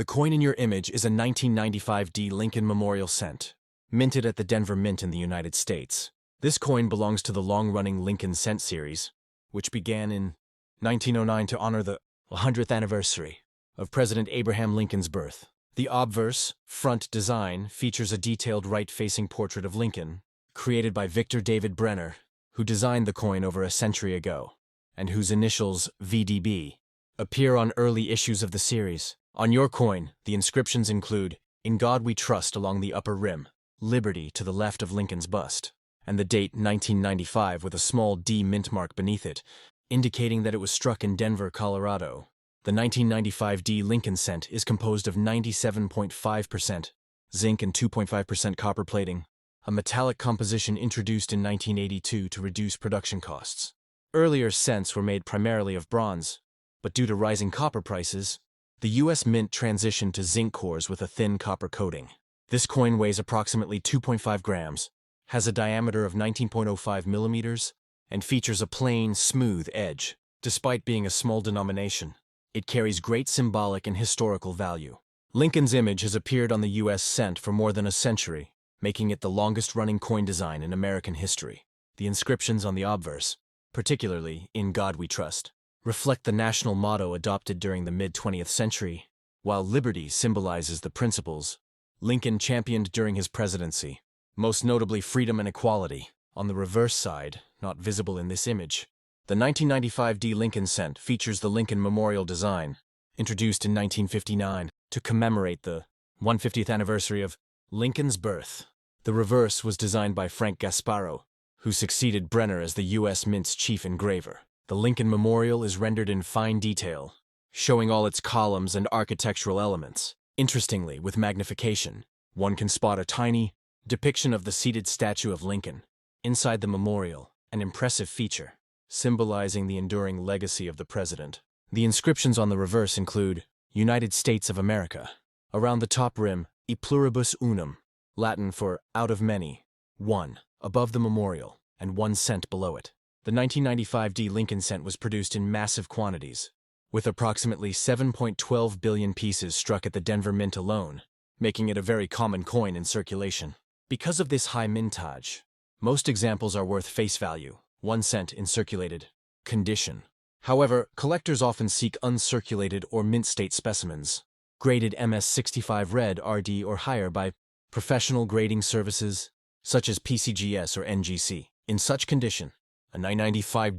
The coin in your image is a 1995 Lincoln Memorial cent, minted at the Denver Mint in the United States. This coin belongs to the long-running Lincoln cent series, which began in 1909 to honor the 100th anniversary of President Abraham Lincoln's birth. The obverse, front design features a detailed right-facing portrait of Lincoln, created by Victor David Brenner, who designed the coin over a century ago, and whose initials, VDB, appear on early issues of the series. On your coin, the inscriptions include, "In God We Trust" along the upper rim, "Liberty" to the left of Lincoln's bust, and the date 1995 with a small D mint mark beneath it, indicating that it was struck in Denver, Colorado. The 1995 Lincoln cent is composed of 97.5% zinc and 2.5% copper plating, a metallic composition introduced in 1982 to reduce production costs. Earlier cents were made primarily of bronze, but due to rising copper prices, the U.S. Mint transitioned to zinc cores with a thin copper coating. This coin weighs approximately 2.5 grams, has a diameter of 19.05 millimeters, and features a plain, smooth edge. Despite being a small denomination, it carries great symbolic and historical value. Lincoln's image has appeared on the U.S. cent for more than a century, making it the longest-running coin design in American history. The inscriptions on the obverse, particularly "In God We Trust," reflect the national motto adopted during the mid-20th century, while liberty symbolizes the principles Lincoln championed during his presidency, most notably freedom and equality. On the reverse side, not visible in this image, the 1995 Lincoln cent features the Lincoln Memorial design, introduced in 1959 to commemorate the 150th anniversary of Lincoln's birth. The reverse was designed by Frank Gasparo, who succeeded Brenner as the U.S. Mint's chief engraver. The Lincoln Memorial is rendered in fine detail, showing all its columns and architectural elements. Interestingly, with magnification, one can spot a tiny depiction of the seated statue of Lincoln inside the memorial, an impressive feature, symbolizing the enduring legacy of the president. The inscriptions on the reverse include United States of America. Around the top rim, E pluribus unum, Latin for out of many, one, above the memorial, and 1 cent below it. The 1995 Lincoln cent was produced in massive quantities, with approximately 7.12 billion pieces struck at the Denver Mint alone, making it a very common coin in circulation. Because of this high mintage, most examples are worth face value, 1 cent in circulated condition. However, collectors often seek uncirculated or mint-state specimens, graded MS65 red RD or higher by professional grading services such as PCGS or NGC. In such condition, a 995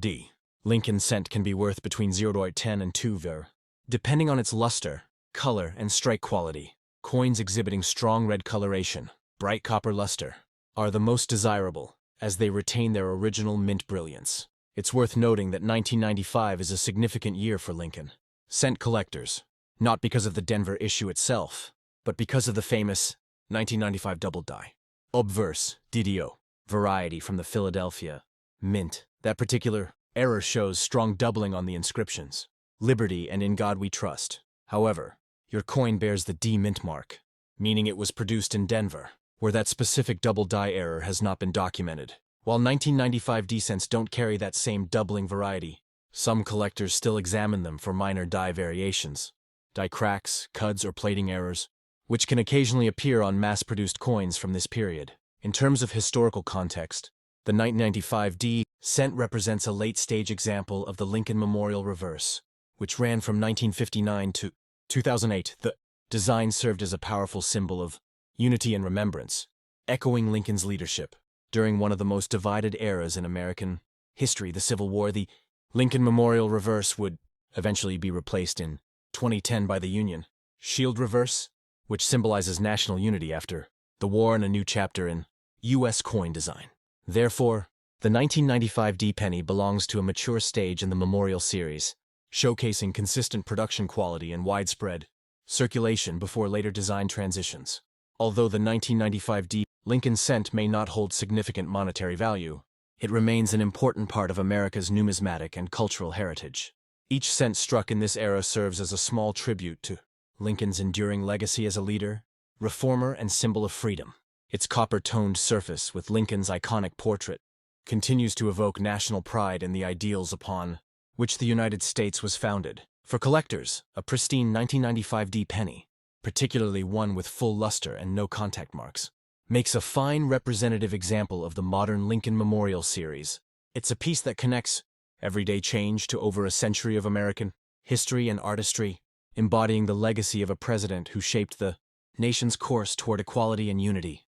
Lincoln cent can be worth between 0.10 and 2 ver, depending on its luster, color, and strike quality. Coins exhibiting strong red coloration, bright copper luster, are the most desirable, as they retain their original mint brilliance. It's worth noting that 1995 is a significant year for Lincoln cent collectors, not because of the Denver issue itself, but because of the famous 1995 double die. Obverse, DDO, variety from the Philadelphia Mint. That particular error shows strong doubling on the inscriptions, Liberty and In God We Trust. However, your coin bears the D mint mark, meaning it was produced in Denver, where that specific double die error has not been documented. While 1995 cents don't carry that same doubling variety, some collectors still examine them for minor die variations, die cracks, cuds, or plating errors, which can occasionally appear on mass-produced coins from this period. In terms of historical context, the 1995 cent represents a late-stage example of the Lincoln Memorial reverse, which ran from 1959 to 2008. The design served as a powerful symbol of unity and remembrance, echoing Lincoln's leadership. During one of the most divided eras in American history, the Civil War, the Lincoln Memorial reverse would eventually be replaced in 2010 by the Union Shield reverse, which symbolizes national unity after the war and a new chapter in U.S. coin design. Therefore, the 1995 penny belongs to a mature stage in the Memorial series, showcasing consistent production quality and widespread circulation before later design transitions. Although the 1995 Lincoln cent may not hold significant monetary value, it remains an important part of America's numismatic and cultural heritage. Each cent struck in this era serves as a small tribute to Lincoln's enduring legacy as a leader, reformer, and symbol of freedom. Its copper-toned surface with Lincoln's iconic portrait continues to evoke national pride in the ideals upon which the United States was founded. For collectors, a pristine 1995 penny particularly one with full luster and no contact marks, makes a fine representative example of the modern Lincoln Memorial series. It's a piece that connects everyday change to over a century of American history and artistry, embodying the legacy of a president who shaped the nation's course toward equality and unity.